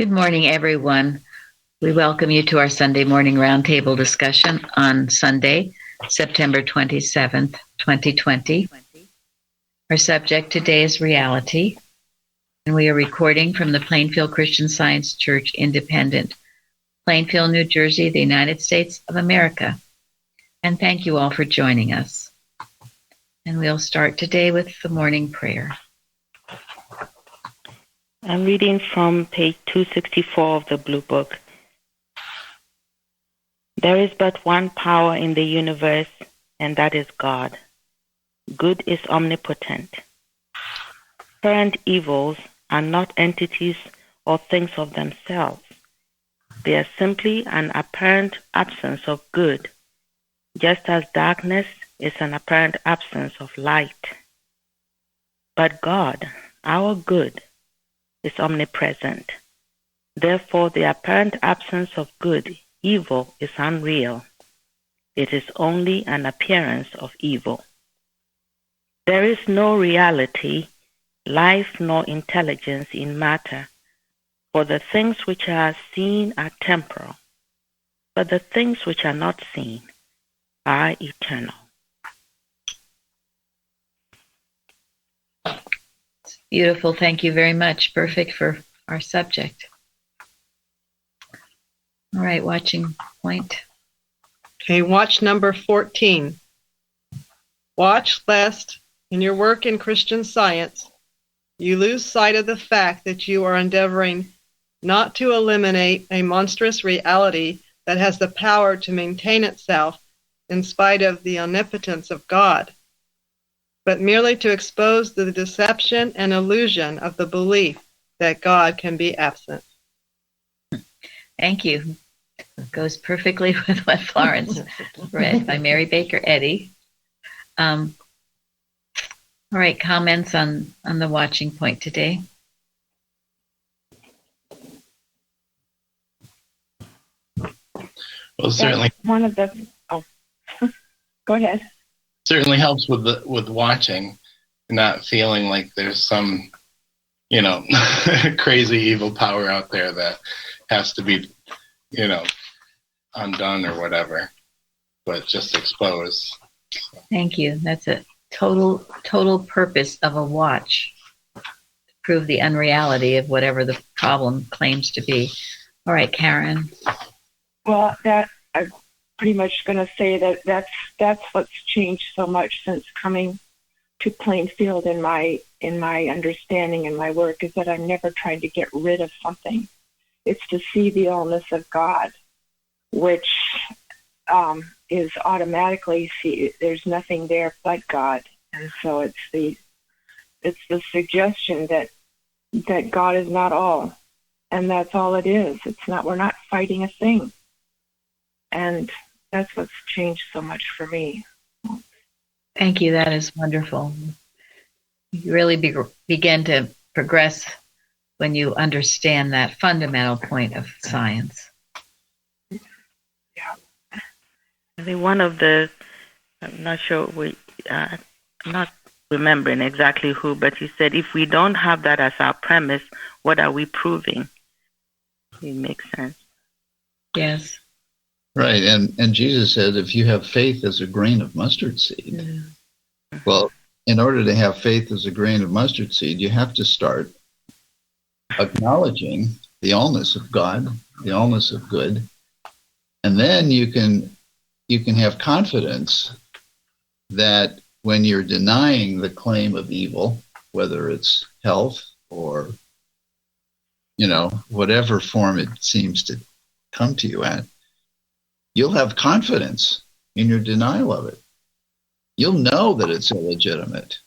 Good morning, everyone. We welcome you to our Sunday morning roundtable discussion on Sunday, September 27th, 2020. Our subject today is reality, and we are recording from the Plainfield Christian Science Church Independent, Plainfield, New Jersey, the United States of America. And thank you all for joining us. And we'll start today with the morning prayer. I'm reading from page 264 of the Blue Book. There is but one power in the universe, and that is God. Good is omnipotent. Apparent evils are not entities or things of themselves. They are simply an apparent absence of good, just as darkness is an apparent absence of light. But God, our good, is omnipresent. Therefore, the apparent absence of good, evil, is unreal. It is only an appearance of evil. There is no reality, life, nor intelligence in matter, for the things which are seen are temporal, but the things which are not seen are eternal. Beautiful. Thank you very much. Perfect for our subject. All right, watching point. Okay, watch number 14. Watch lest, in your work in Christian Science, you lose sight of the fact that you are endeavoring not to eliminate a monstrous reality that has the power to maintain itself in spite of the omnipotence of God, but merely to expose the deception and illusion of the belief that God can be absent. Thank you. It goes perfectly with what Florence read by Mary Baker Eddy. All right, comments on the watching point today? Well, certainly one of the. Oh, go ahead. Certainly helps with watching, not feeling like there's some, crazy evil power out there that has to be, undone or whatever, but just exposed. Thank you. That's a total purpose of a watch, to prove the unreality of whatever the problem claims to be. All right, Karen. Well, I'm pretty much going to say that's what's changed so much since coming to Plainfield in my understanding and my work, is that I'm never trying to get rid of something. It's to see the allness of God, which is automatically see there's nothing there but God, and so it's the suggestion that God is not all, and that's all it is. It's not. We're not fighting a thing, and that's what's changed so much for me. Thank you. That is wonderful. You really begin to progress when you understand that fundamental point of science. Yeah. I think one of the, I'm not sure, I'm not remembering exactly who, but he said, if we don't have that as our premise, what are we proving? It makes sense. Yes. Right, and Jesus said, if you have faith as a grain of mustard seed, well, in order to have faith as a grain of mustard seed, you have to start acknowledging the allness of God, the allness of good, and then you can have confidence that when you're denying the claim of evil, whether it's health or, whatever form it seems to come to you at, you'll have confidence in your denial of it. You'll know that it's illegitimate.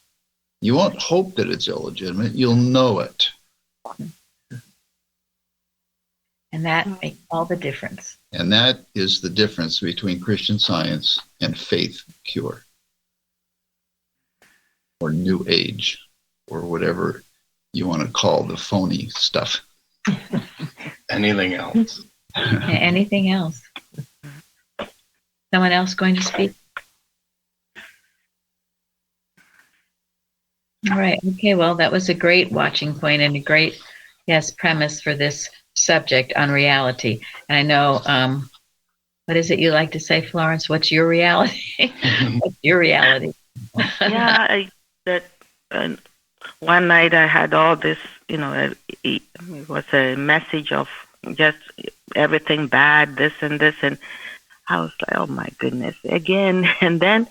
You won't hope that it's illegitimate. You'll know it. And that makes all the difference. And that is the difference between Christian Science and faith cure, or New Age, or whatever you want to call the phony stuff. Anything else? Anything else? Someone else going to speak? All right. Okay. Well, that was a great watching point and a great, premise for this subject on reality. And I know, what is it you like to say, Florence? What's your reality? What's your reality? Yeah, one night I had all this, it was a message of just everything bad, this and this, and I was like, oh my goodness, again. And then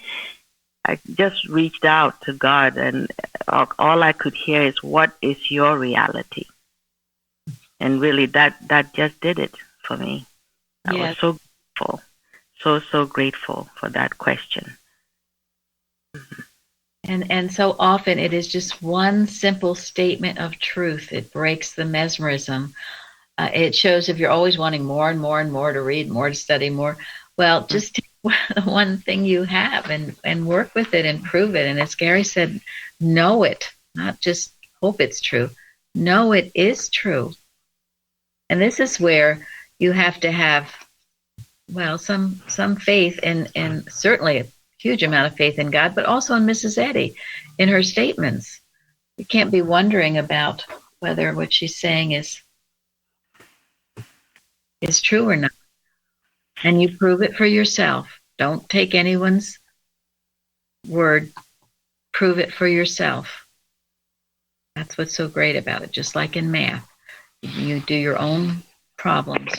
I just reached out to God, and all I could hear is, what is your reality? And really, that just did it for me. I was so grateful, so grateful for that question. And so often it is just one simple statement of truth. It breaks the mesmerism. It shows if you're always wanting more and more and more to read, more to study, more. Well, just take one thing you have and work with it and prove it. And as Gary said, know it, not just hope it's true. Know it is true. And this is where you have to have, well, some faith and certainly a huge amount of faith in God, but also in Mrs. Eddy, in her statements. You can't be wondering about whether what she's saying is true or not. And you prove it for yourself. Don't take anyone's word. Prove it for yourself. That's what's so great about it. Just like in math, you do your own problems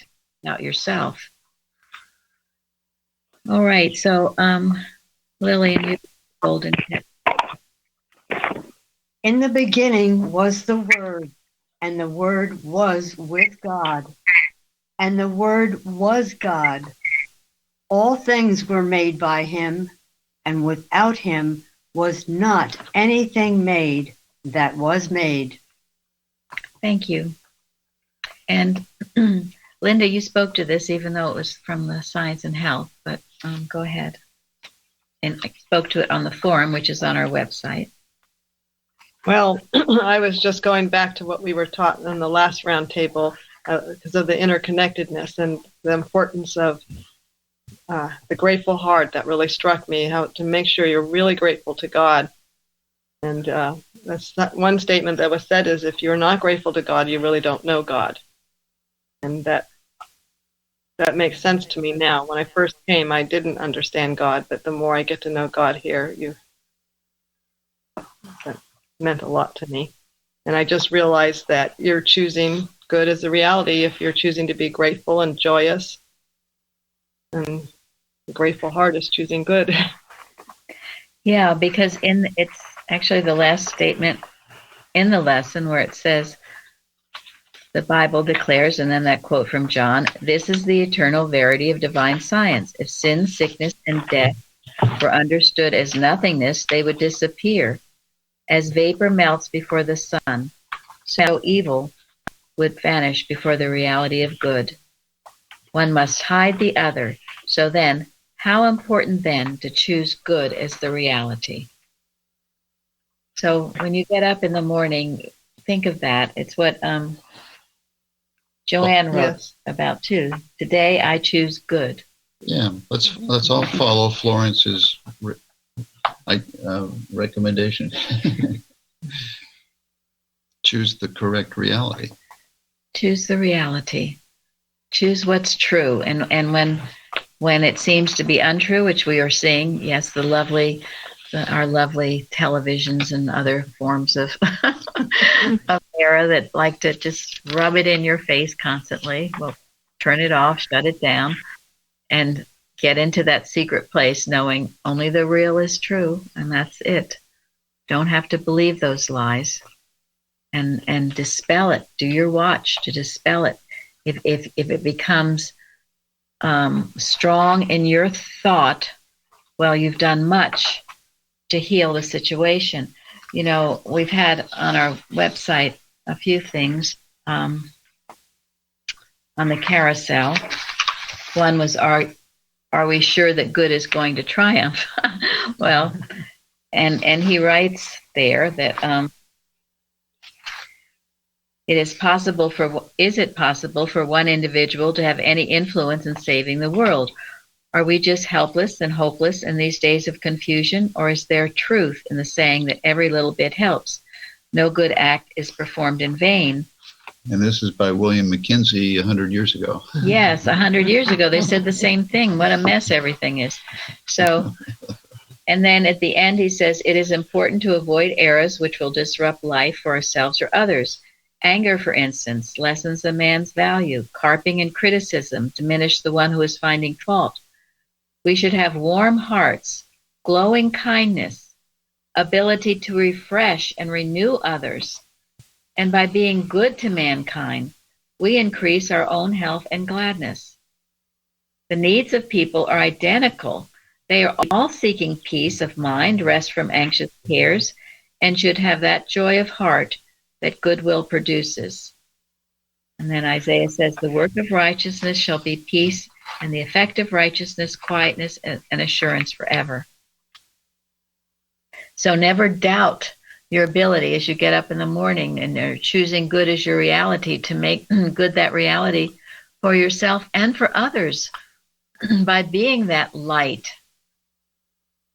out yourself. All right, so Lillian, you golden tip. In the beginning was the Word, and the Word was with God, and the Word was God. All things were made by him, and without him was not anything made that was made. Thank you. And Linda, you spoke to this even though it was from the Science and Health, but go ahead. And I spoke to it on the forum, which is on our website. Well, I was just going back to what we were taught in the last roundtable because of the interconnectedness and the importance of the grateful heart. That really struck me, how to make sure you're really grateful to God. And that's not one statement that was said is, if you're not grateful to God, you really don't know God. And that makes sense to me now. When I first came, I didn't understand God, but the more I get to know God here, that meant a lot to me. And I just realized that you're choosing good as a reality if you're choosing to be grateful and joyous. And the grateful heart is choosing good. Yeah, because it's actually the last statement in the lesson where it says, the Bible declares, and then that quote from John, this is the eternal verity of divine science. If sin, sickness, and death were understood as nothingness, they would disappear. As vapor melts before the sun, so evil would vanish before the reality of good. One must hide the other. So then, how important then to choose good as the reality? So when you get up in the morning, think of that. It's what Joanne wrote about too. Today I choose good. Yeah, let's all follow Florence's recommendation. Choose the correct reality. Choose the reality. Choose what's true. And when it seems to be untrue, which we are seeing, yes, our lovely televisions and other forms of era that like to just rub it in your face constantly. Well, turn it off, shut it down, and get into that secret place knowing only the real is true, and that's it. Don't have to believe those lies, and dispel it. Do your watch to dispel it. If it becomes strong in your thought, well, you've done much to heal the situation. You know, we've had on our website a few things on the carousel. One was, are we sure that good is going to triumph? Well, and he writes there that is it possible for one individual to have any influence in saving the world? Are we just helpless and hopeless in these days of confusion, or is there truth in the saying that every little bit helps? No good act is performed in vain. And this is by William McKinsey 100 years ago. Yes, 100 years ago, they said the same thing. What a mess everything is. So, and then at the end, he says, it is important to avoid errors which will disrupt life for ourselves or others. Anger, for instance, lessens a man's value. Carping and criticism diminish the one who is finding fault. We should have warm hearts, glowing kindness, ability to refresh and renew others. And by being good to mankind, we increase our own health and gladness. The needs of people are identical. They are all seeking peace of mind, rest from anxious cares, and should have that joy of heart that goodwill produces. And then Isaiah says, the work of righteousness shall be peace, and the effect of righteousness, quietness, and assurance forever. So never doubt your ability as you get up in the morning and you're choosing good as your reality to make good that reality for yourself and for others by being that light.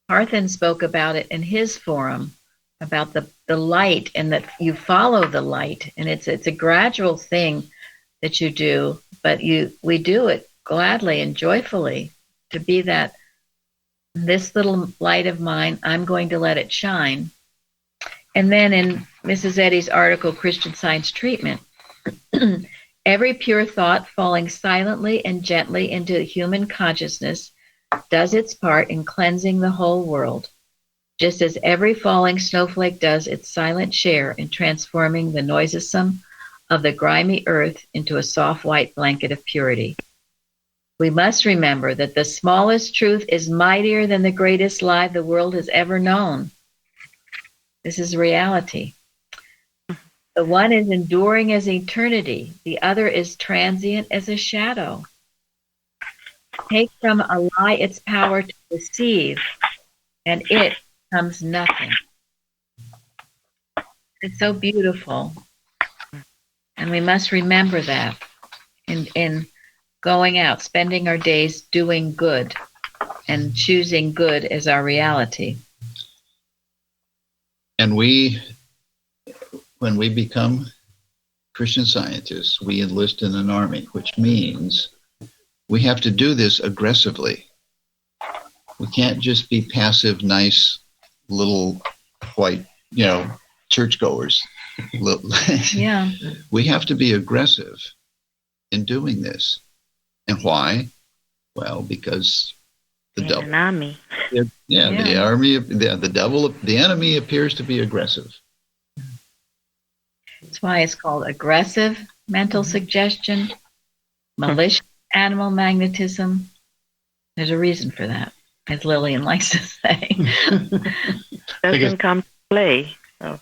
Parthen spoke about it in his forum, about the light, and that you follow the light. And it's a gradual thing that you do, but we do it gladly and joyfully to be that, this little light of mine, I'm going to let it shine. And then in Mrs. Eddy's article, Christian Science Treatment, every pure thought falling silently and gently into human consciousness does its part in cleansing the whole world, just as every falling snowflake does its silent share in transforming the noisome of the grimy earth into a soft white blanket of purity. We must remember that the smallest truth is mightier than the greatest lie the world has ever known. This is reality. The one is enduring as eternity. The other is transient as a shadow. Take from a lie its power to deceive, and it becomes nothing. It's so beautiful. And we must remember that in going out, spending our days doing good and choosing good as our reality. And when we become Christian Scientists, we enlist in an army, which means we have to do this aggressively. We can't just be passive, nice, little white, churchgoers. Yeah. We have to be aggressive in doing this. And why? Well, because the devil. An army. The army, the enemy appears to be aggressive. That's why it's called aggressive mental suggestion, malicious animal magnetism. There's a reason for that, as Lillian likes to say. Doesn't come to play. So.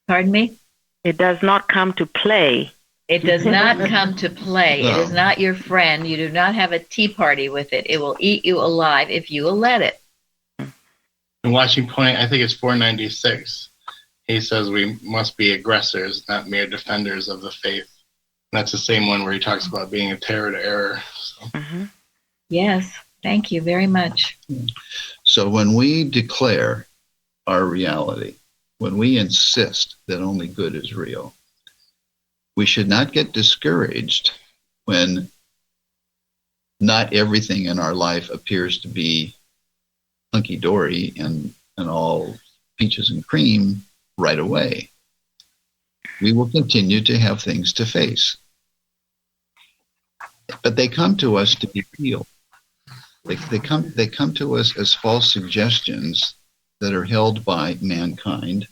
Pardon me? It does not come to play. It does not come to play. No. It is not your friend. You do not have a tea party with it. It will eat you alive if you will let it. In Watching Point, I think it's 496, he says we must be aggressors, not mere defenders of the faith. And that's the same one where he talks about being a terror to error. So. Mm-hmm. Yes, thank you very much. So when we declare our reality, when we insist that only good is real, we should not get discouraged when not everything in our life appears to be hunky-dory and all peaches and cream right away. We will continue to have things to face. But they come to us to be healed. They come to us as false suggestions that are held by mankind.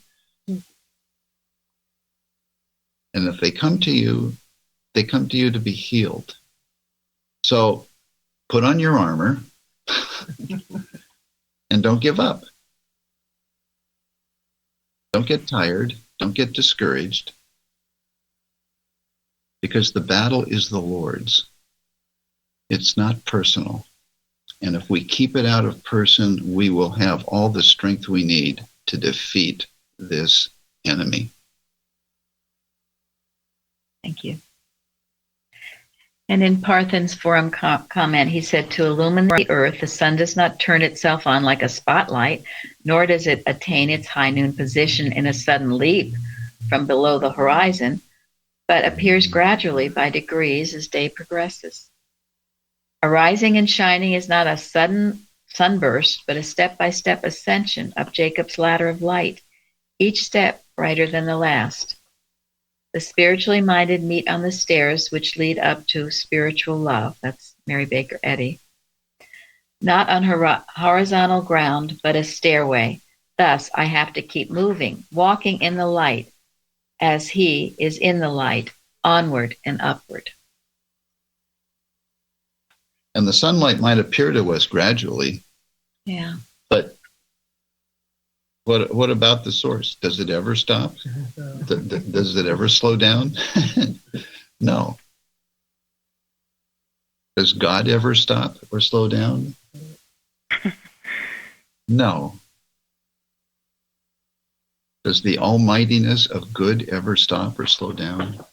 And if they come to you to be healed. So put on your armor and don't give up. Don't get tired. Don't get discouraged. Because the battle is the Lord's. It's not personal. And if we keep it out of person, we will have all the strength we need to defeat this enemy. Thank you. And in Parthen's forum comment, he said, to illumine the earth, the sun does not turn itself on like a spotlight, nor does it attain its high noon position in a sudden leap from below the horizon. but appears gradually by degrees as day progresses. Arising and shining is not a sudden sunburst, but a step-by-step ascension up Jacob's ladder of light, each step brighter than the last. The spiritually minded meet on the stairs which lead up to spiritual love. That's Mary Baker Eddy. Not on horizontal ground, but a stairway. Thus, I have to keep moving, walking in the light, as he is in the light, onward and upward. And the sunlight might appear to us gradually. Yeah. But what about the source? Does it ever stop? Does it ever slow down? No. Does God ever stop or slow down? No. Does the almightiness of good ever stop or slow down?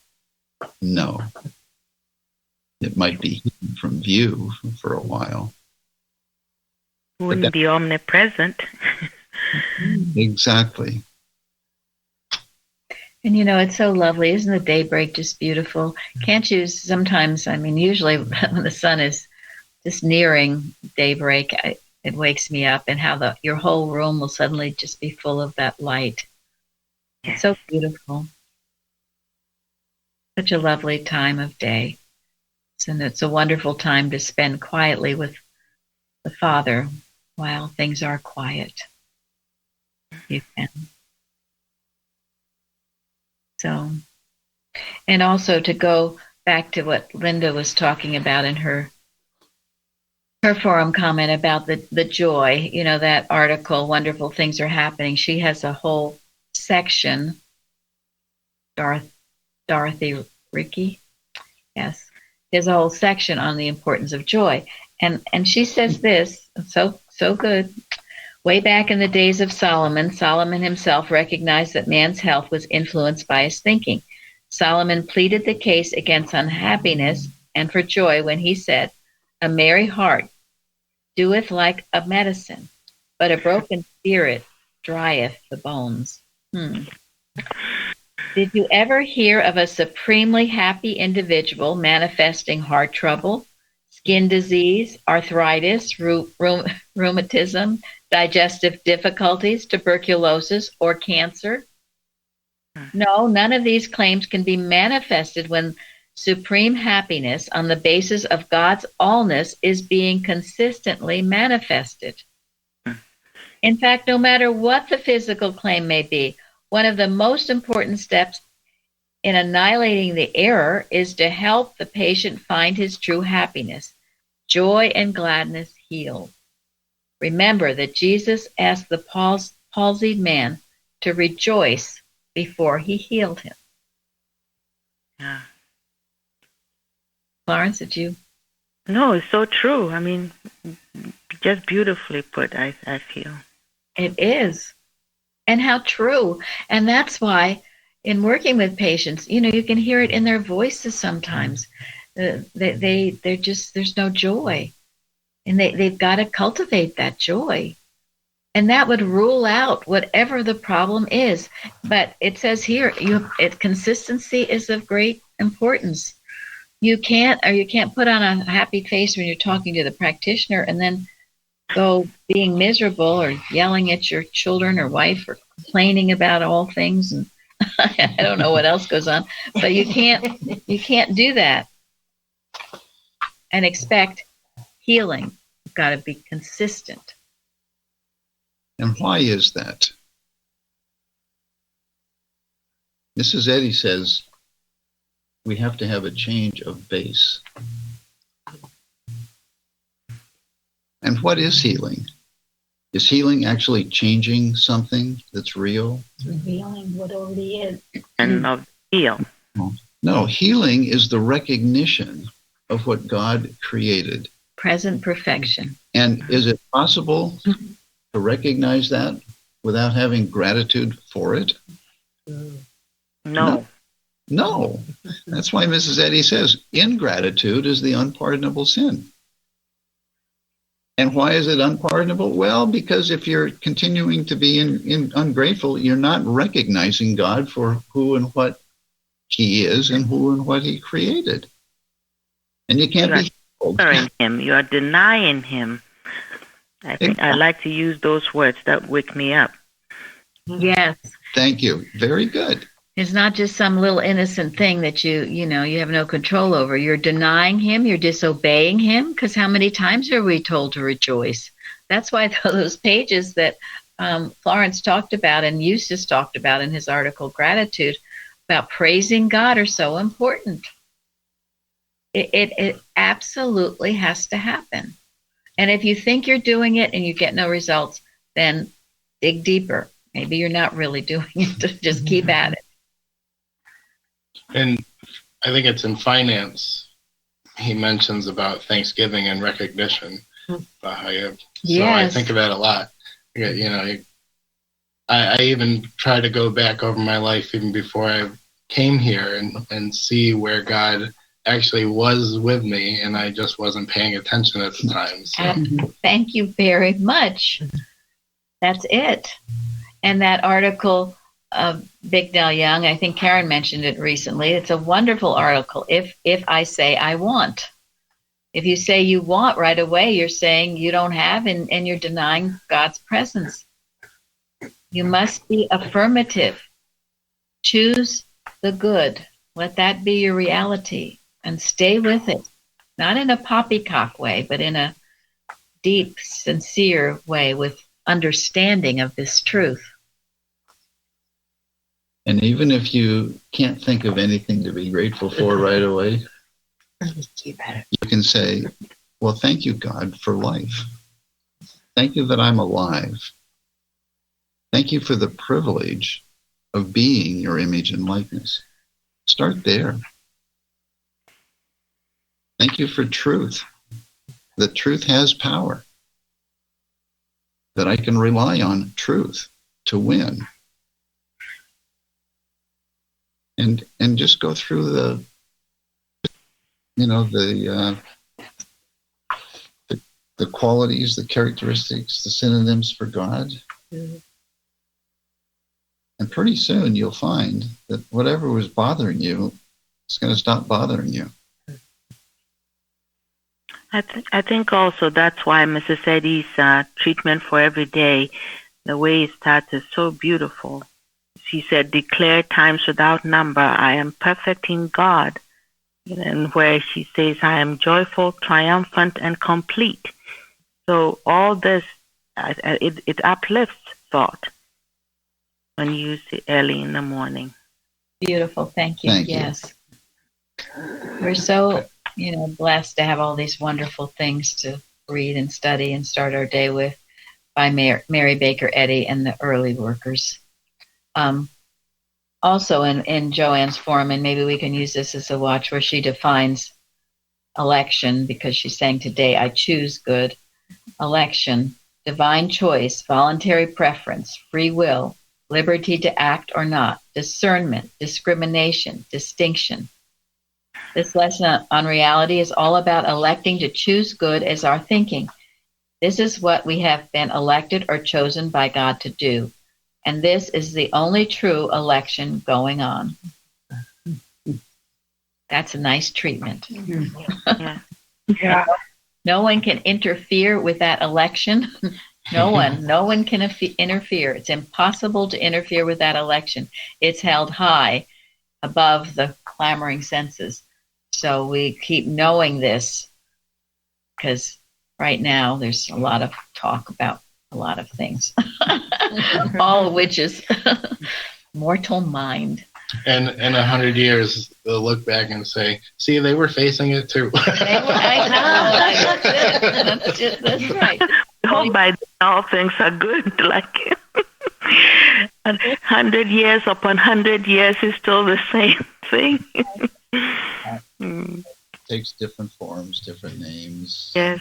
No. It might be hidden from view for a while. Wouldn't be omnipresent. Exactly. And it's so lovely. Isn't the daybreak just beautiful? Can't you sometimes, usually when the sun is just nearing daybreak, it wakes me up, and how your whole room will suddenly just be full of that light. It's so beautiful. Such a lovely time of day. And it's a wonderful time to spend quietly with the Father while things are quiet. You can. So, and also to go back to what Linda was talking about in her forum comment about the joy, that article, Wonderful Things Are Happening. She has a whole section, Dorothy Ricky, yes, there's a whole section on the importance of joy. And she says this, so good. Way back in the days of Solomon himself recognized that man's health was influenced by his thinking. Solomon pleaded the case against unhappiness and for joy when he said, a merry heart doeth like a medicine, but a broken spirit drieth the bones. Did you ever hear of a supremely happy individual manifesting heart trouble, skin disease, arthritis, rheumatism, digestive difficulties, tuberculosis, or cancer? No, none of these claims can be manifested when supreme happiness on the basis of God's allness is being consistently manifested. In fact, no matter what the physical claim may be, one of the most important steps in annihilating the error is to help the patient find his true happiness, joy and gladness healed. Remember that Jesus asked the palsied man to rejoice before he healed him. Yeah. Florence, did you? No, it's so true. Just beautifully put, I feel. It is. And how true. And that's why in working with patients, you can hear it in their voices sometimes. They're just, there's no joy. And they've got to cultivate that joy. And that would rule out whatever the problem is. But it says here, consistency is of great importance. You can't put on a happy face when you're talking to the practitioner and then go being miserable or yelling at your children or wife or complaining about all things, and I don't know what else goes on, but you can't do that and expect healing. You've got to be consistent. And why is that? Mrs. Eddy says we have to have a change of base. And what is healing? Is healing actually changing something that's real? Revealing what already is. And not heal. No, healing is the recognition of what God created. Present perfection. And is it possible to recognize that without having gratitude for it? No. No. That's why Mrs. Eddy says ingratitude is the unpardonable sin. And why is it unpardonable? Well, because if you're continuing to be ungrateful, you're not recognizing God for who and what he is and who and what he created. And you can't be healed. Him. You are denying him. I think I like to use those words that wake me up. Yes. Thank you. Very good. It's not just some little innocent thing that you have no control over. You're denying him. You're disobeying him. Because how many times are we told to rejoice? That's why those pages that Florence talked about and Eustace talked about in his article, Gratitude, about praising God are so important. It absolutely has to happen. And if you think you're doing it and you get no results, then dig deeper. Maybe you're not really doing it. Just keep at it. And I think it's in finance. He mentions about Thanksgiving and recognition. About how you have, Yes. So I think of that a lot. I even try to go back over my life even before I came here and see where God actually was with me, and I just wasn't paying attention at the time. So. Thank you very much. That's it. And that article of Bignell Young, I think Karen mentioned it recently. It's a wonderful article. If I say I want. If you say you want right away, you're saying you don't have, and you're denying God's presence. You must be affirmative. Choose the good. Let that be your reality and stay with it. Not in a poppycock way, but in a deep, sincere way with understanding of this truth. And even if you can't think of anything to be grateful for right away, you can say, well, thank you, God, for life. Thank you that I'm alive. Thank you for the privilege of being your image and likeness. Start there. Thank you for truth. That truth has power. That I can rely on truth to win. And just go through the qualities, the characteristics, the synonyms for God. Mm-hmm. And pretty soon you'll find that whatever was bothering you is going to stop bothering you. I think also that's why Mrs. Eddy's treatment for every day, the way it starts is so beautiful. She said, declare times without number, I am perfect in God. And where she says, I am joyful, triumphant, and complete. So all this, it uplifts thought when you use it early in the morning. Beautiful. Thank you. Thank you. Yes. We're so, blessed to have all these wonderful things to read and study and start our day with by Mary Baker Eddy and the early workers. Also in Joanne's forum, and maybe we can use this as a watch, where she defines election, because she's saying today, I choose good. Election, divine choice, voluntary preference, free will, liberty to act or not, discernment, discrimination, distinction. This lesson on reality is all about electing to choose good as our thinking. This is what we have been elected or chosen by God to do. And this is the only true election going on. That's a nice treatment. Yeah. No one can interfere with that election. No one can interfere. It's impossible to interfere with that election. It's held high above the clamoring senses. So we keep knowing this, because right now there's a lot of talk about a lot of things, all of which is mortal mind. And in 100 years, they'll look back and say, see, they were facing it too. I know. That's right. I hope by then all things are good. Like 100 years upon 100 years is still the same thing. It takes different forms, different names. Yes.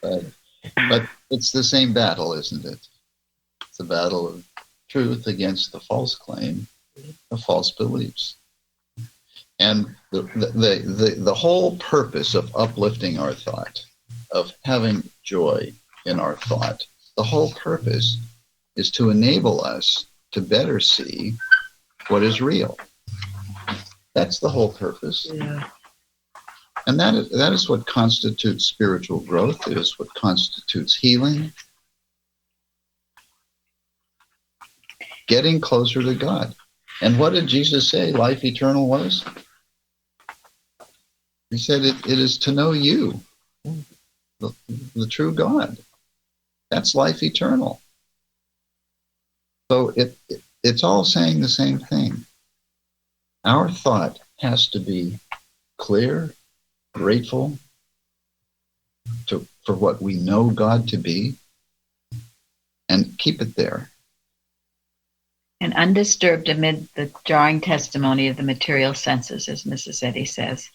But it's the same battle, isn't it? It's a battle of truth against the false claim of false beliefs. And the whole purpose of uplifting our thought, of having joy in our thought, the whole purpose is to enable us to better see what is real. That's the whole purpose. Yeah. And that is what constitutes spiritual growth, is what constitutes healing. Getting closer to God. And what did Jesus say life eternal was? He said it is to know you, the true God. That's life eternal. So it's all saying the same thing. Our thought has to be clear, grateful for what we know God to be, and keep it there. And undisturbed amid the jarring testimony of the material senses, as Mrs. Eddy says.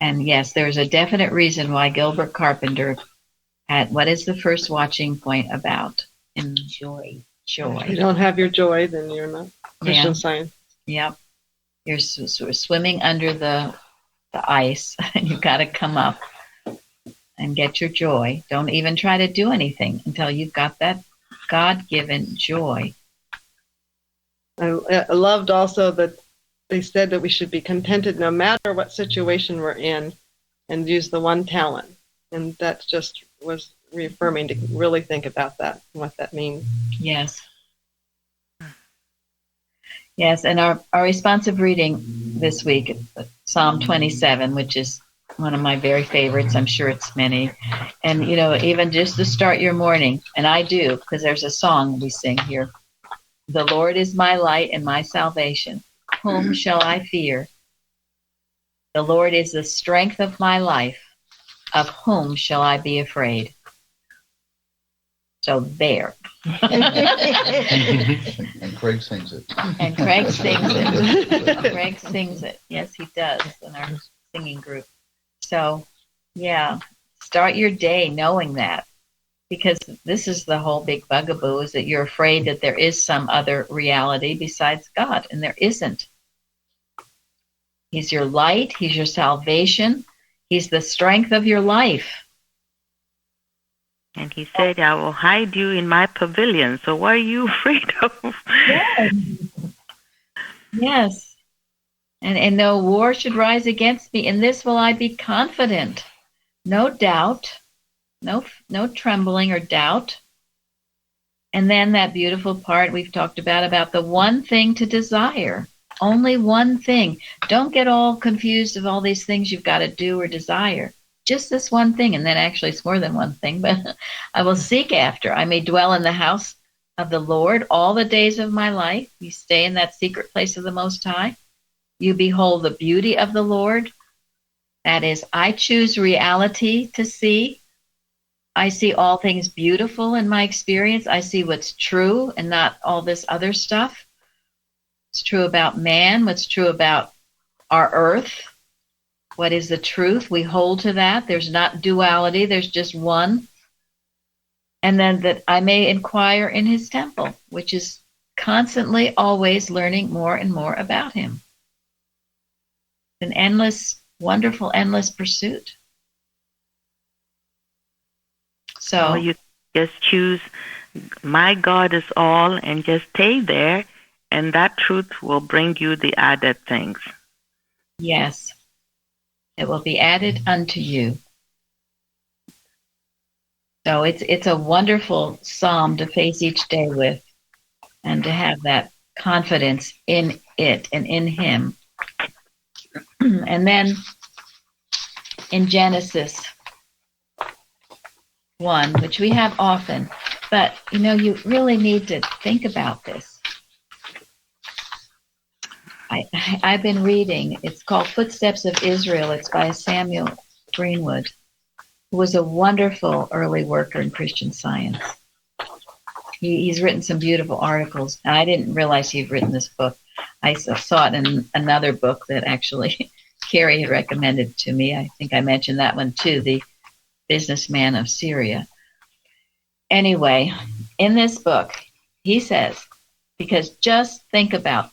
And yes, there's a definite reason why Gilbert Carpenter had, what is the first watching point about? Joy. If you don't have your joy, then you're not Christian Science. Yep. You're sort of swimming under the ice, and you've got to come up and get your joy. Don't even try to do anything until you've got that God-given joy. I loved also that they said that we should be contented no matter what situation we're in, and use the one talent. And that just was reaffirming to really think about that and what that means. Yes. Yes, and our responsive reading this week is Psalm 27, which is one of my very favorites. I'm sure it's many. And, even just to start your morning, and I do, because there's a song we sing here. The Lord is my light and my salvation. Whom shall I fear? The Lord is the strength of my life. Of whom shall I be afraid? So there. And Craig sings it. And Craig sings it. Craig sings it. Yes, he does in our singing group. So, yeah, start your day knowing that. Because this is the whole big bugaboo, is that you're afraid that there is some other reality besides God, and there isn't. He's your light. He's your salvation. He's the strength of your life. And he said, I will hide you in my pavilion. So what are you afraid of? Yes. And no war should rise against me. In this will I be confident. No doubt. No trembling or doubt. And then that beautiful part we've talked about the one thing to desire. Only one thing. Don't get all confused of all these things you've got to do or desire. Just this one thing. And then actually it's more than one thing. But I will seek after. I may dwell in the house of the Lord all the days of my life. You stay in that secret place of the Most High. You behold the beauty of the Lord. That is, I choose reality to see. I see all things beautiful in my experience. I see what's true and not all this other stuff. What's true about man, what's true about our earth. What is the truth? We hold to that. There's not duality, there's just one. And then that I may inquire in his temple, which is constantly always learning more and more about him. An endless, wonderful, endless pursuit. So you just choose my God is all and just stay there, and that truth will bring you the added things. Yes, it will be added unto you. So it's a wonderful psalm to face each day with, and to have that confidence in it and in him. And then in Genesis 1, which we have often, but you really need to think about this. I've been reading, it's called Footsteps of Israel. It's by Samuel Greenwood, who was a wonderful early worker in Christian Science. He's written some beautiful articles, and I didn't realize he'd written this book. I saw it in another book that actually Carrie had recommended to me. I think I mentioned that one too, The Businessman of Syria. Anyway, in this book, he says, because just think about,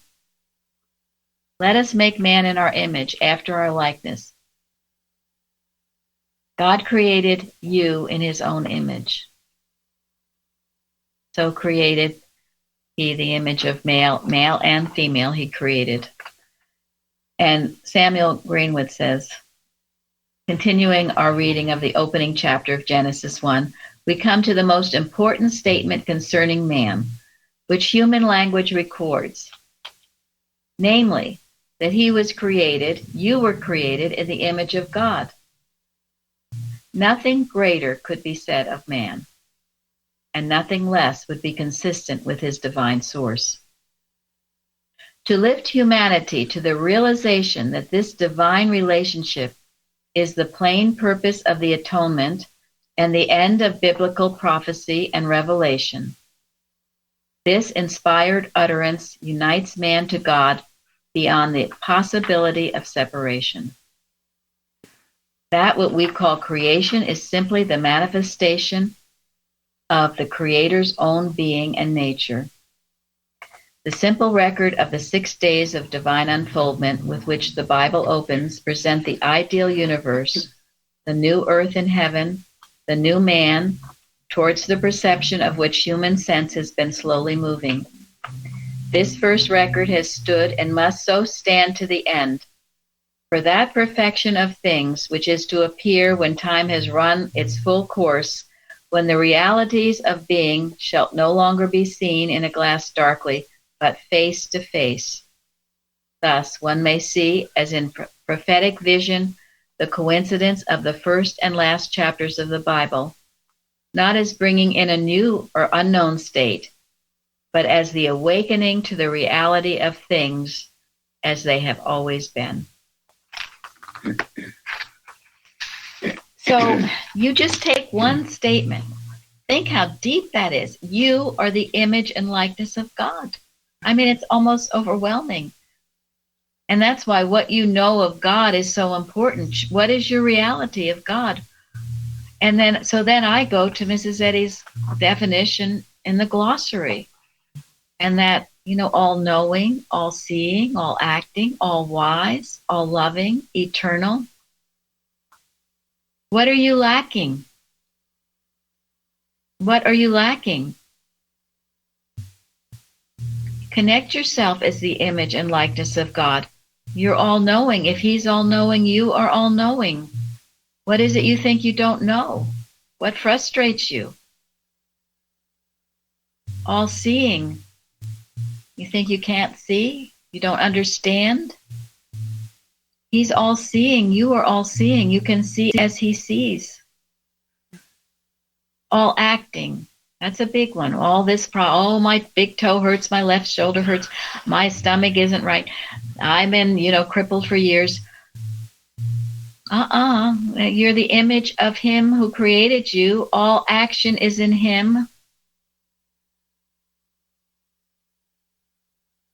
let us make man in our image, after our likeness. God created you in his own image. So created he the image of male and female he created. And Samuel Greenwood says, continuing our reading of the opening chapter of Genesis 1, we come to the most important statement concerning man, which human language records, namely, that he was created, you were created in the image of God. Nothing greater could be said of man, and nothing less would be consistent with his divine source. To lift humanity to the realization that this divine relationship is the plain purpose of the atonement and the end of biblical prophecy and revelation. This inspired utterance unites man to God beyond the possibility of separation. That what we call creation is simply the manifestation of the Creator's own being and nature. The simple record of the 6 days of divine unfoldment with which the Bible opens present the ideal universe, the new earth and heaven, the new man, towards the perception of which human sense has been slowly moving. This first record has stood and must so stand to the end. For that perfection of things which is to appear when time has run its full course, when the realities of being shall no longer be seen in a glass darkly, but face to face. Thus, one may see, as in prophetic vision, the coincidence of the first and last chapters of the Bible, not as bringing in a new or unknown state, but as the awakening to the reality of things as they have always been. So you just take one statement. Think how deep that is. You are the image and likeness of God. I mean, it's almost overwhelming. And that's why what you know of God is so important. What is your reality of God? And then I go to Mrs. Eddy's definition in the glossary. And that, all knowing, all seeing, all acting, all wise, all loving, eternal. What are you lacking? What are you lacking? Connect yourself as the image and likeness of God. You're all-knowing. If he's all-knowing, you are all-knowing. What is it you think you don't know? What frustrates you? All-seeing. You think you can't see? You don't understand? He's all-seeing. You are all-seeing. You can see as he sees. All-acting. That's a big one. My big toe hurts, my left shoulder hurts, my stomach isn't right. I've been, crippled for years. You're the image of him who created you. All action is in him.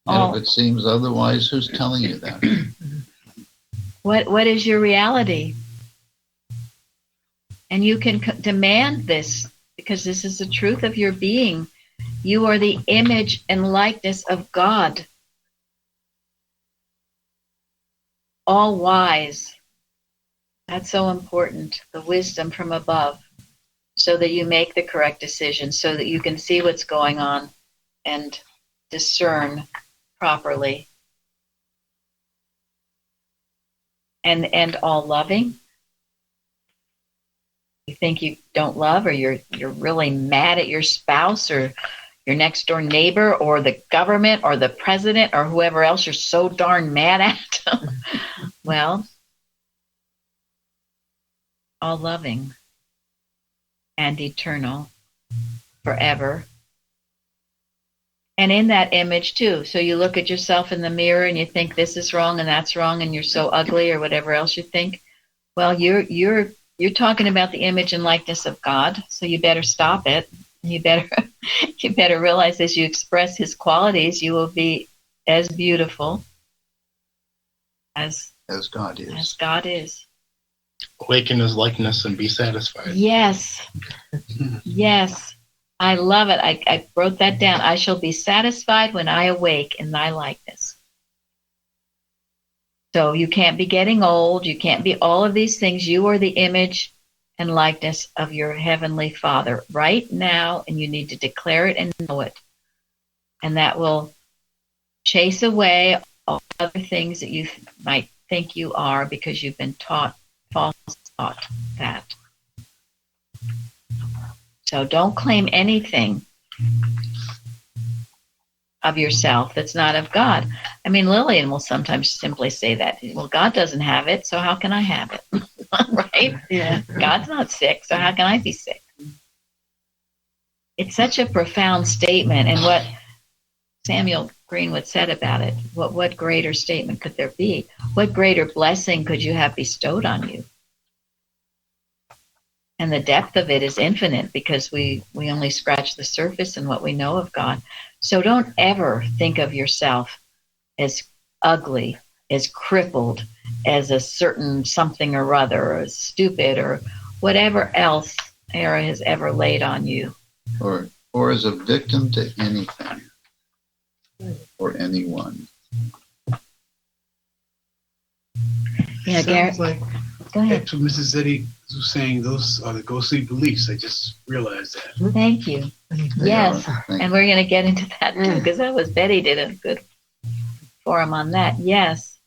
If it seems otherwise, who's telling you that? What is your reality? And you can demand this, because this is the truth of your being. You are the image and likeness of God. All wise. That's so important. The wisdom from above. So that you make the correct decision, so that you can see what's going on and discern properly. And all loving. You think you don't love, or you're really mad at your spouse or your next door neighbor or the government or the president or whoever else you're so darn mad at. Well, all loving and eternal forever. And in that image too. So you look at yourself in the mirror and you think this is wrong and that's wrong and you're so ugly or whatever else you think. Well, you're talking about the image and likeness of God, so you better stop it. You better realize as you express his qualities, you will be as beautiful as God is. As God is. Awaken his likeness and be satisfied. Yes. Yes. I love it. I wrote that down. I shall be satisfied when I awake in thy likeness. So you can't be getting old. You can't be all of these things. You are the image and likeness of your heavenly Father right now, and you need to declare it and know it. And that will chase away all other things that you might think you are because you've been taught, false taught that. So don't claim anything of yourself that's not of God. I mean, Lillian will sometimes simply say that. Well, God doesn't have it, so how can I have it? Right? Yeah. God's not sick, so how can I be sick? It's such a profound statement, and what Samuel Greenwood said about it, what greater statement could there be? What greater blessing could you have bestowed on you? And the depth of it is infinite because we only scratch the surface in what we know of God. So don't ever think of yourself as ugly, as crippled, as a certain something or other, or as stupid, or whatever else error has ever laid on you. Or as a victim to anything or anyone. Yeah, Garrett. Sounds like Go ahead. that's what Mrs. Eddy was saying. Those are the ghostly beliefs. I just realized that. Thank you. Yes, and we're going to get into that too, because that was Betty did a good forum on that. Yes.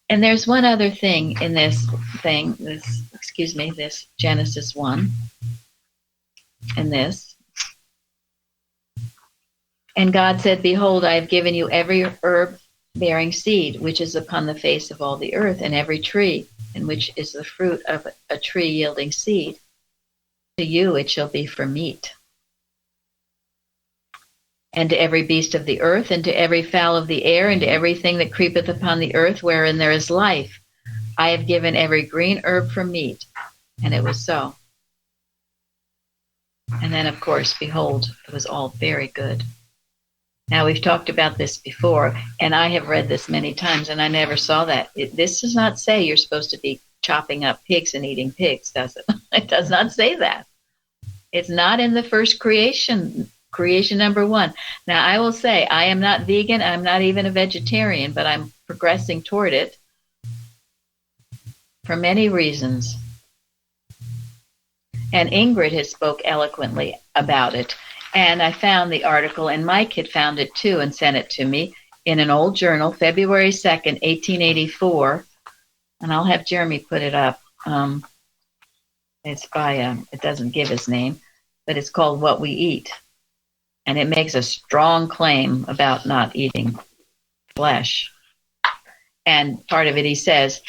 And there's one other thing in this Genesis 1 and this. And God said, behold, I have given you every herb bearing seed, which is upon the face of all the earth, and every tree, in which is the fruit of a tree yielding seed. To you it shall be for meat. And to every beast of the earth, and to every fowl of the air, and to everything that creepeth upon the earth, wherein there is life, I have given every green herb for meat. And it was so. And then, of course, behold, it was all very good. Now, we've talked about this before, and I have read this many times, and I never saw that. This does not say you're supposed to be chopping up pigs and eating pigs, does it? It does not say that. It's not in the first creation number 1. Now, I will say, I am not vegan, I'm not even a vegetarian, but I'm progressing toward it for many reasons. And Ingrid has spoke eloquently about it. And I found the article, and Mike had found it too and sent it to me in an old journal, February 2nd, 1884. And I'll have Jeremy put it up. It's by, it doesn't give his name, but it's called What We Eat. And it makes a strong claim about not eating flesh. And part of it, he says,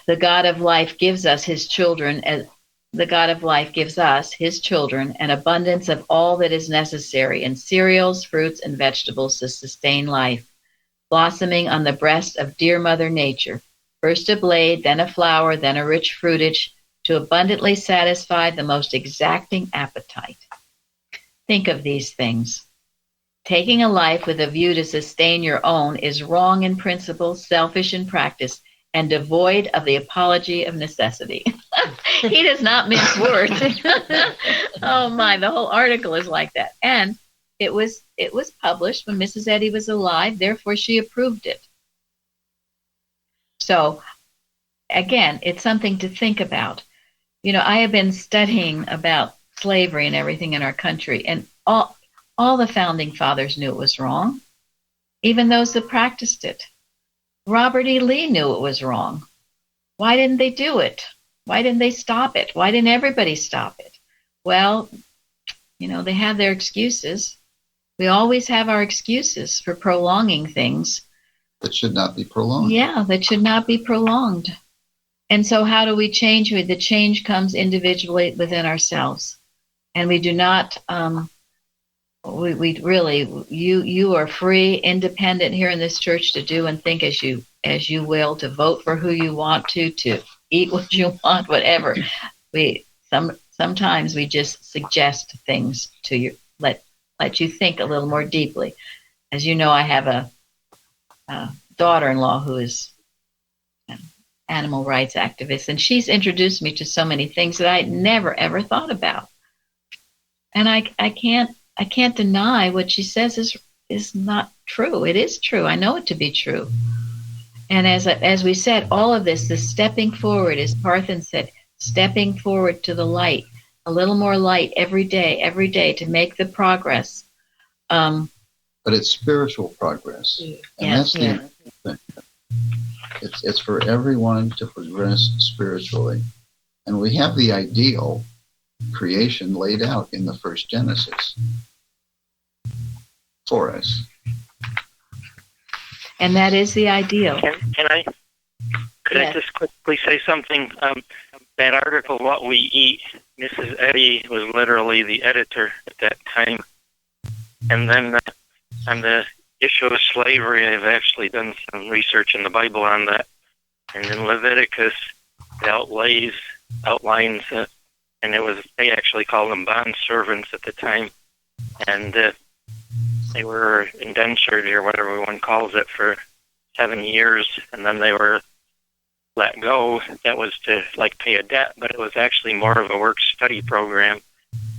the God of life gives us his children as the God of life gives us, his children, an abundance of all that is necessary in cereals, fruits, and vegetables to sustain life, blossoming on the breast of dear Mother Nature, first a blade, then a flower, then a rich fruitage, to abundantly satisfy the most exacting appetite. Think of these things. Taking a life with a view to sustain your own is wrong in principle, selfish in practice, and devoid of the apology of necessity. He does not mince words. Oh my, the whole article is like that. And it was published when Mrs. Eddy was alive, therefore she approved it. So again, it's something to think about. You know, I have been studying about slavery and everything in our country, and all the founding fathers knew it was wrong, even those that practiced it. Robert E. Lee knew it was wrong. Why didn't they do it? Why didn't they stop it? Why didn't everybody stop it? Well, you know, they have their excuses. We always have our excuses for prolonging things. That should not be prolonged. Yeah, that should not be prolonged. And so how do we change? The change comes individually within ourselves. And we do not, we really, you are free, independent here in this church to do and think as you will, to vote for who you want to eat what you want, whatever. Sometimes we just suggest things to you, let you think a little more deeply. As you know, I have a daughter-in-law who is an animal rights activist, and she's introduced me to so many things that I never ever thought about. And I can't deny what she says is not true. It is true. I know it to be true. And as we said, all of this stepping forward, as Parthen said, stepping forward to the light, a little more light every day to make the progress. But but it's spiritual progress. And that's the thing. It's for everyone to progress spiritually. And we have the ideal creation laid out in the first Genesis for us. And that is the ideal. Could I just quickly say something? That article, What We Eat, Mrs. Eddy was literally the editor at that time. And then on the issue of slavery, I've actually done some research in the Bible on that. And in Leviticus, it outlines, and they actually called them bond servants at the time. And they were indentured, or whatever one calls it, for 7 years, and then they were let go. That was to pay a debt, but it was actually more of a work study program,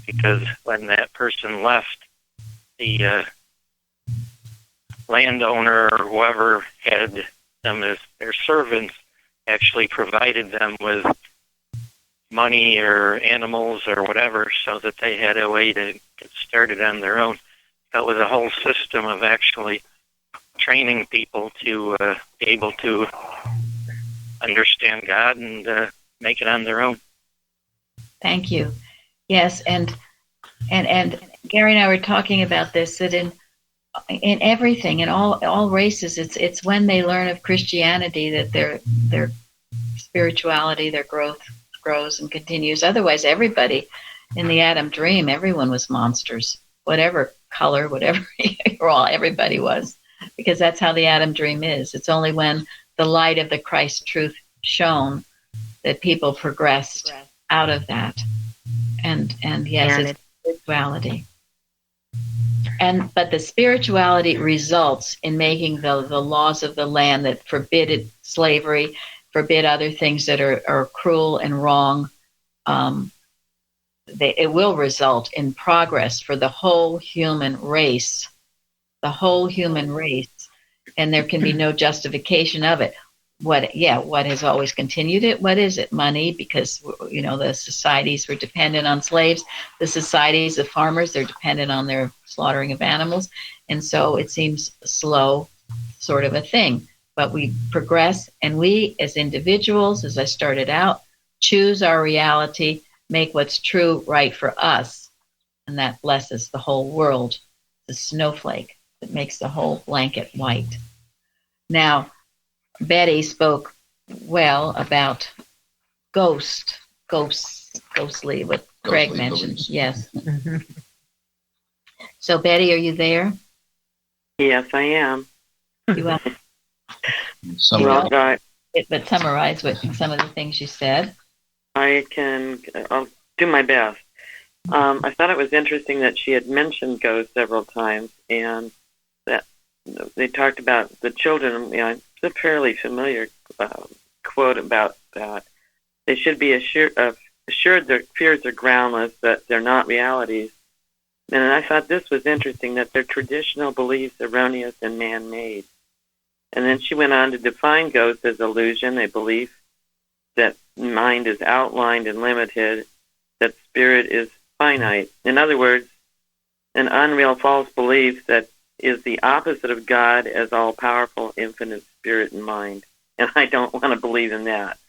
because when that person left, the landowner or whoever had them as their servants actually provided them with money or animals or whatever, so that they had a way to get started on their own. That was a whole system of actually training people to be able to understand God and make it on their own. Thank you. Yes, and Gary and I were talking about this, that in everything, in all races, it's when they learn of Christianity that their spirituality, their growth grows and continues. Otherwise, everybody in the Adam dream, everyone was monsters, whatever color, whatever everybody was, because that's how the Adam dream is. It's only when the light of the Christ truth shone that people progressed out of that. And yes, it's spirituality. But the spirituality results in making the laws of the land that forbid slavery, forbid other things that are cruel and wrong. It will result in progress for the whole human race. The whole human race. And there can be no justification of it. What has always continued it? What is it? Money, because the societies were dependent on slaves. The societies of farmers, they're dependent on their slaughtering of animals. And so it seems slow sort of a thing. But we progress, and we as individuals, as I started out, choose our reality, make what's true right for us. And that blesses the whole world, the snowflake that makes the whole blanket white. Now, Betty spoke well about ghostly, what Craig mentioned. Beliefs. Yes. Mm-hmm. So, Betty, are you there? Yes, I am. You want but summarize what some of the things you said. I'll do my best. I thought it was interesting that she had mentioned ghosts several times, and that they talked about the children. It's a fairly familiar quote about that. They should be assured their fears are groundless, that they're not realities. And I thought this was interesting, that they're traditional beliefs, erroneous and man-made. And then she went on to define ghosts as illusion, a belief that mind is outlined and limited, that spirit is finite. In other words, an unreal false belief that is the opposite of God as all-powerful, infinite spirit and mind. And I don't want to believe in that.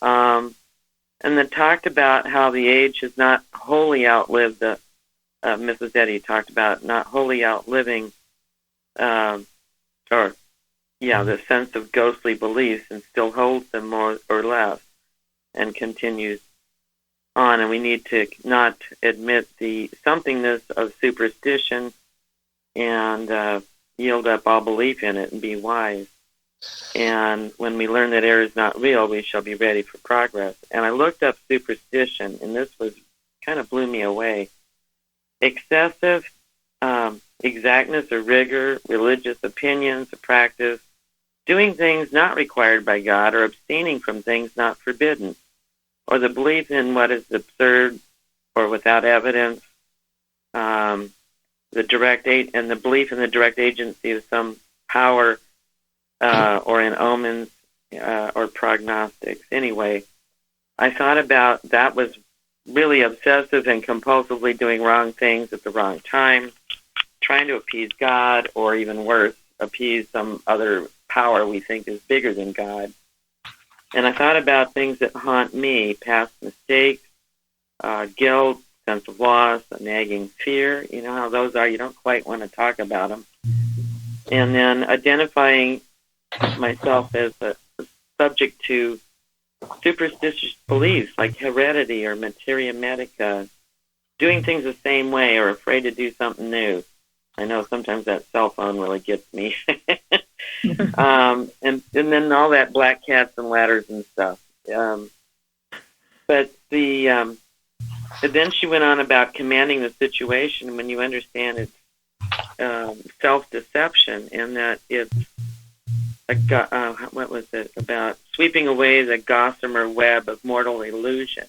And then talked about how the age has not wholly outlived the Mrs. Eddy talked about not wholly outliving the sense of ghostly beliefs, and still holds them more or less, and continues on. And we need to not admit the somethingness of superstition and yield up all belief in it and be wise. And when we learn that error is not real, we shall be ready for progress. And I looked up superstition, and this kind of blew me away. Excessive exactness or rigor, religious opinions or practice, doing things not required by God, or abstaining from things not forbidden, or the belief in what is absurd or without evidence, the belief in the direct agency of some power, or in omens or prognostics. Anyway, I thought about that was really obsessive and compulsively doing wrong things at the wrong time, trying to appease God, or even worse, appease some other power we think is bigger than God. And I thought about things that haunt me, past mistakes, guilt, sense of loss, a nagging fear. You know how those are. You don't quite want to talk about them. And then identifying myself as a subject to superstitious beliefs like heredity or materia medica, doing things the same way or afraid to do something new. I know sometimes that cell phone really gets me. And then all that black cats and ladders and stuff. But then she went on about commanding the situation when you understand it's self-deception, and that it's what was it about sweeping away the gossamer web of mortal illusion.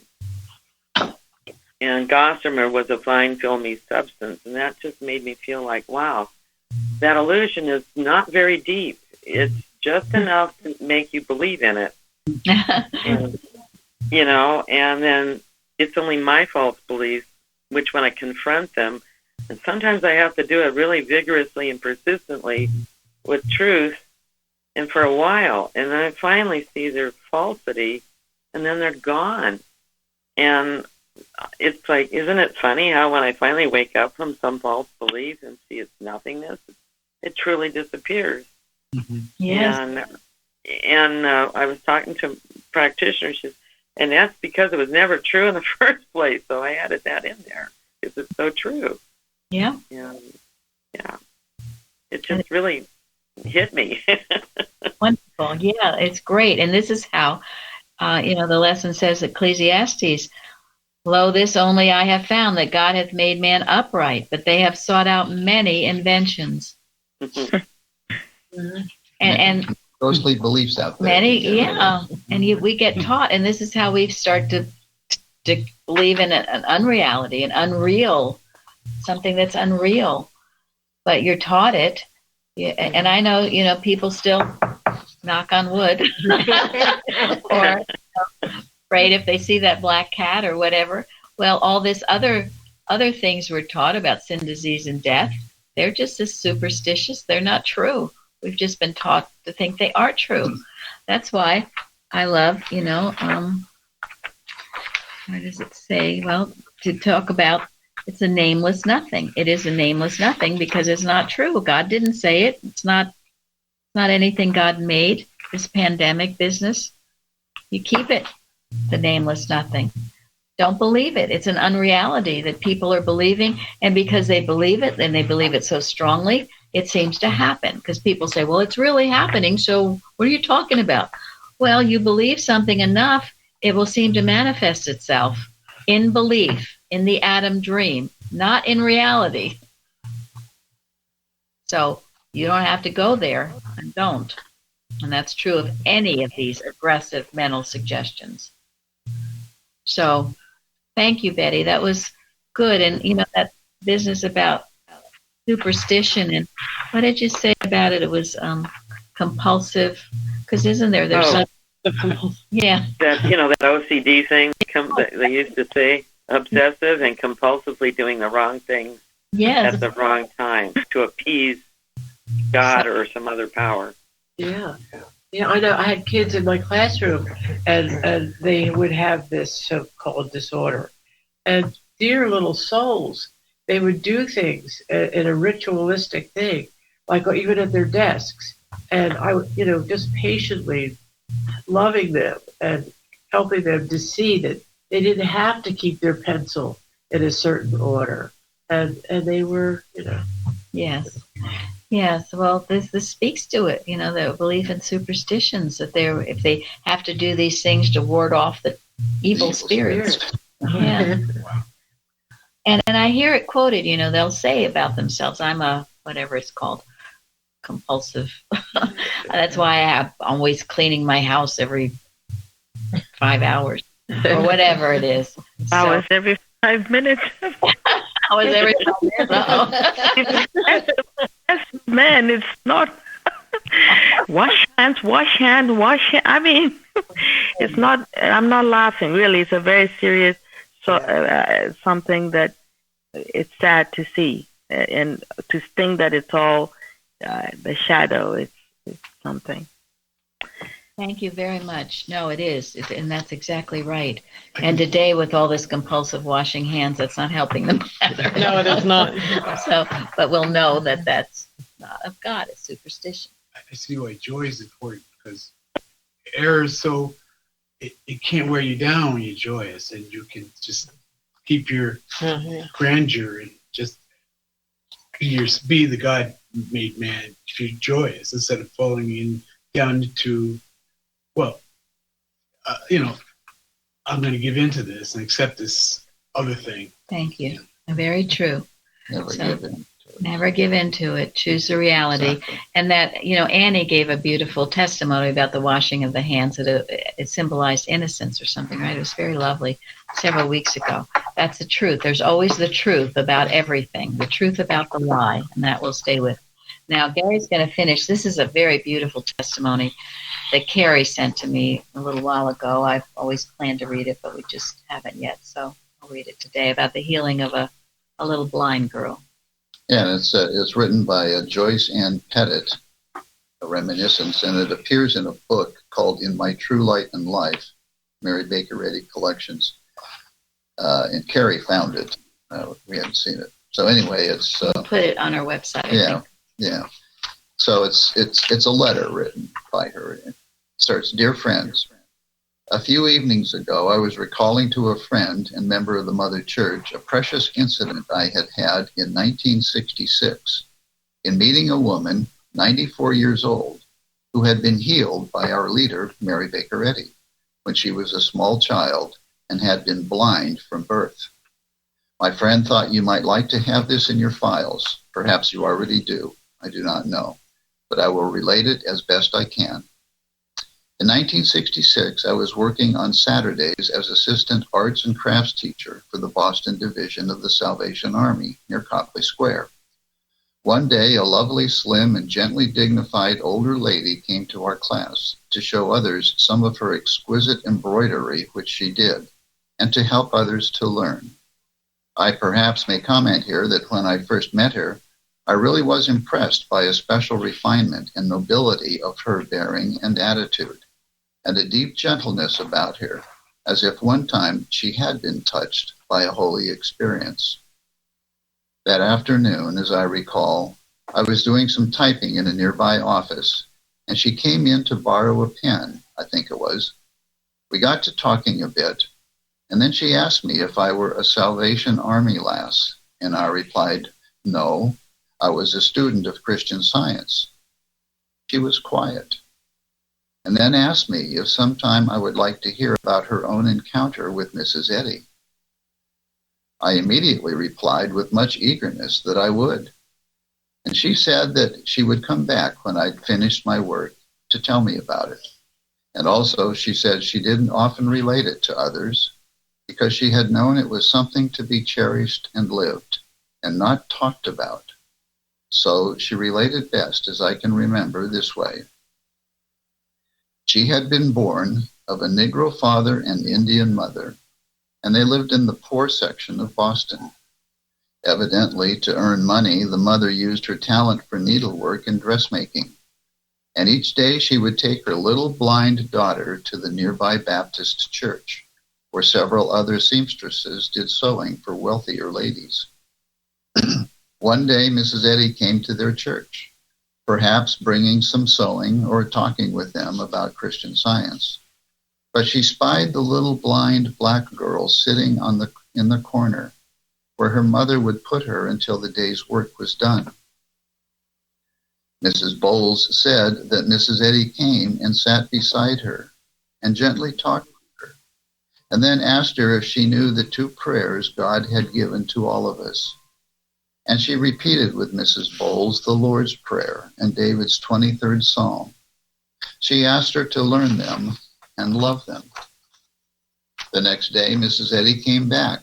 And gossamer was a fine filmy substance, and that just made me feel like, wow, that illusion is not very deep. It's just enough to make you believe in it. And, you know, and then it's only my false beliefs, which when I confront them, and sometimes I have to do it really vigorously and persistently with truth, and for a while, and then I finally see their falsity, and then they're gone. And it's like, isn't it funny how when I finally wake up from some false belief and see its nothingness, it truly disappears. Mm-hmm. Yes. And I was talking to practitioners, and that's because it was never true in the first place, so I added that in there, because it's so true. Yeah. Yeah. It just really hit me. Wonderful. Yeah, it's great. And this is how, the lesson says, Ecclesiastes, lo, this only I have found, that God hath made man upright, but they have sought out many inventions. and ghostly beliefs out there. Many, yeah. And we get taught, and this is how we start to believe in an unreality, an unreal, something that's unreal. But you're taught it. Yeah, and I know, people still knock on wood or afraid if they see that black cat or whatever. Well, all this other things we're taught about sin, disease, and death, they're just as superstitious. They're not true. We've just been taught to think they are true. That's why I love, what does it say? Well, to talk about it's a nameless nothing. It is a nameless nothing because it's not true. God didn't say it. It's not anything God made. This pandemic business, you keep it the nameless nothing. Don't believe it. It's an unreality that people are believing, and because they believe it, and they believe it so strongly, it seems to happen. Because people say, well, it's really happening, so what are you talking about? Well, you believe something enough, it will seem to manifest itself in belief, in the Adam dream, not in reality. So you don't have to go there, and don't. And that's true of any of these aggressive mental suggestions. So thank you, Betty. That was good. And, that business about superstition, and what did you say about it? It was compulsive, because there's yeah. That, that OCD thing they used to say, obsessive and compulsively doing the wrong things at the wrong time to appease God or some other power. Yeah. I know I had kids in my classroom, and they would have this so-called disorder. And dear little souls, they would do things in a ritualistic thing, like even at their desks. And I would, just patiently loving them and helping them to see that they didn't have to keep their pencil in a certain order. And they were, Yes. Yes. Well, this speaks to it, the belief in superstitions, that if they have to do these things to ward off the evil spirits. Yeah. And I hear it quoted, they'll say about themselves, I'm a, whatever it's called, compulsive. That's why I'm always cleaning my house every 5 hours or whatever it is. Hours every 5 minutes. Hours every 5 minutes. Man, it's not wash hands. I mean, it's not, I'm not laughing, really. It's a very serious something that it's sad to see. and to think that it's all the shadow, it's something. Thank you very much. No, it is. And that's exactly right. And today, with all this compulsive washing hands, that's not helping the matter. No, it is not. So, but we'll know that that's not of God. It's superstition. I see why joy is important, because error is so, it can't wear you down when you're joyous, and you can just keep your grandeur and just be the God-made man if you're joyous, instead of falling down to, well, I'm going to give in to this and accept this other thing. Thank you. Very true. Never give in to it. Choose the reality. Exactly. And that, Annie gave a beautiful testimony about the washing of the hands. That it symbolized innocence or something, right? It was very lovely several weeks ago. That's the truth. There's always the truth about everything, the truth about the lie, and that will stay with. Now, Gary's going to finish. This is a very beautiful testimony that Carrie sent to me a little while ago. I've always planned to read it, but we just haven't yet. So I'll read it today, about the healing of a little blind girl. Yeah, it's written by Joyce Ann Pettit, a reminiscence, and it appears in a book called In My True Light and Life, Mary Baker Eddy Collections. And Carrie found it. We haven't seen it. So anyway, it's... We'll put it on our website, I think. Yeah. So it's a letter written by her. It starts, "Dear friends, a few evenings ago, I was recalling to a friend and member of the Mother Church a precious incident I had had in 1966 in meeting a woman, 94 years old, who had been healed by our leader, Mary Baker Eddy, when she was a small child and had been blind from birth. My friend thought you might like to have this in your files. Perhaps you already do. I do not know, but I will relate it as best I can. In 1966, I was working on Saturdays as assistant arts and crafts teacher for the Boston Division of the Salvation Army near Copley Square. One day, a lovely, slim, and gently dignified older lady came to our class to show others some of her exquisite embroidery, which she did, and to help others to learn. I perhaps may comment here that when I first met her, I really was impressed by a special refinement and nobility of her bearing and attitude, and a deep gentleness about her, as if one time she had been touched by a holy experience. That afternoon, as I recall, I was doing some typing in a nearby office, and she came in to borrow a pen, I think it was. We got to talking a bit, and then she asked me if I were a Salvation Army lass, and I replied, no, I was a student of Christian Science. She was quiet, and then asked me if sometime I would like to hear about her own encounter with Mrs. Eddy. I immediately replied with much eagerness that I would, and she said that she would come back when I'd finished my work to tell me about it. And also she said she didn't often relate it to others because she had known it was something to be cherished and lived and not talked about. So she related best, as I can remember, this way. She had been born of a Negro father and Indian mother, and they lived in the poor section of Boston. Evidently, to earn money, the mother used her talent for needlework and dressmaking, and each day she would take her little blind daughter to the nearby Baptist church, where several other seamstresses did sewing for wealthier ladies. One day, Mrs. Eddy came to their church, perhaps bringing some sewing or talking with them about Christian Science. But she spied the little blind black girl sitting in the corner, where her mother would put her until the day's work was done. Mrs. Bowles said that Mrs. Eddy came and sat beside her and gently talked with her, and then asked her if she knew the two prayers God had given to all of us. And she repeated with Mrs. Bowles the Lord's Prayer and David's 23rd Psalm. She asked her to learn them and love them. The next day, Mrs. Eddy came back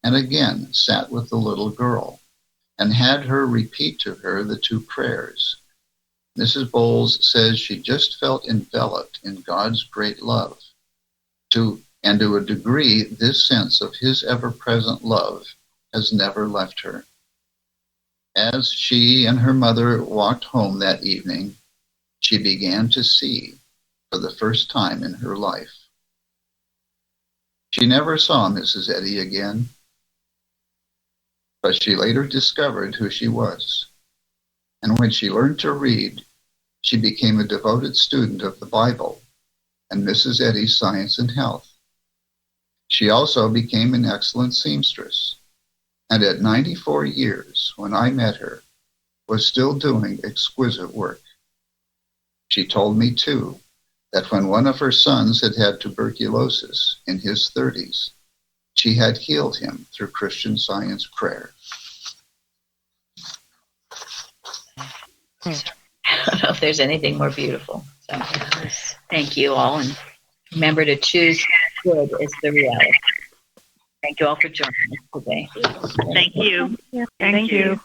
and again sat with the little girl and had her repeat to her the two prayers. Mrs. Bowles says she just felt enveloped in God's great love. And to a degree, this sense of his ever-present love has never left her. As she and her mother walked home that evening, she began to see for the first time in her life. She never saw Mrs. Eddy again, but she later discovered who she was. And when she learned to read, she became a devoted student of the Bible and Mrs. Eddy's Science and Health. She also became an excellent seamstress, and at 94 years, when I met her, was still doing exquisite work. She told me, too, that when one of her sons had had tuberculosis in his 30s, she had healed him through Christian Science prayer. I don't know if there's anything more beautiful. So, thank you all, and remember to choose good as the reality. Thank you all for joining us today. Thank you. Thank you.